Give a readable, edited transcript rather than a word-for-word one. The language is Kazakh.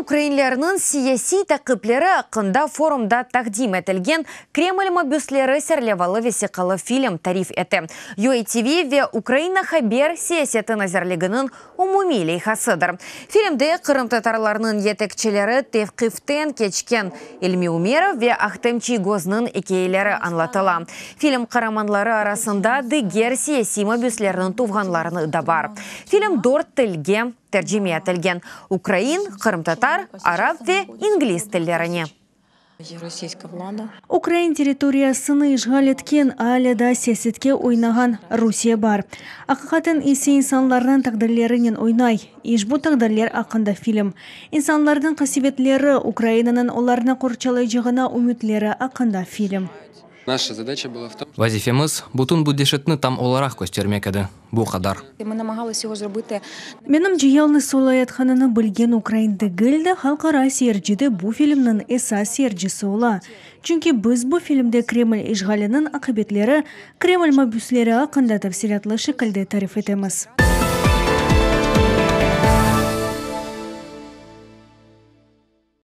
украинлерінің саяси тақыплері ақында форумда тақдим етілген Кремль мобюслері сәрлевалы весеқалы фильм тариф еті. UATV ве Украина хабер саясеті назарлігінің умуми лейхасыдыр. Фильмде Қырым татарларының етекчелері Тевқифтен кечкен Илми Умеров ве Ахтемчи Гозның екейлері анлатыла. Фильм қараманлары арасында дегер саяси мобюслерінің туғанларыны да бар. Фильм дорт тілге тәржеме етілген Украин, Қырым-татар, араб ве инглиз тілдеріне. Украин территориясыны işgal etken аледа сесетке ойнаған Русия бар. Ақиқатын есе инсанларның тағдырлерінен ойнай. Иш бұ тағдырлер ақында фильм. Инсанлардың қасиветлері Украинаның оларына қорчалайжығына үмітлері ақында фильм. Наша задача была в том, Вазифемыз бутун буддешетны там оларах көстермекеді. Бу қадар. Менің жиялны солай атқаныны білген Украинды гілді халқара серджіді бұ фильмнің эса серджісі ола. Чүнки біз бұ фильмде Кремль ишғалінің ақыбетлері, Кремль мобюслері ақында тәфсиратлы шықылды тариф етеміз.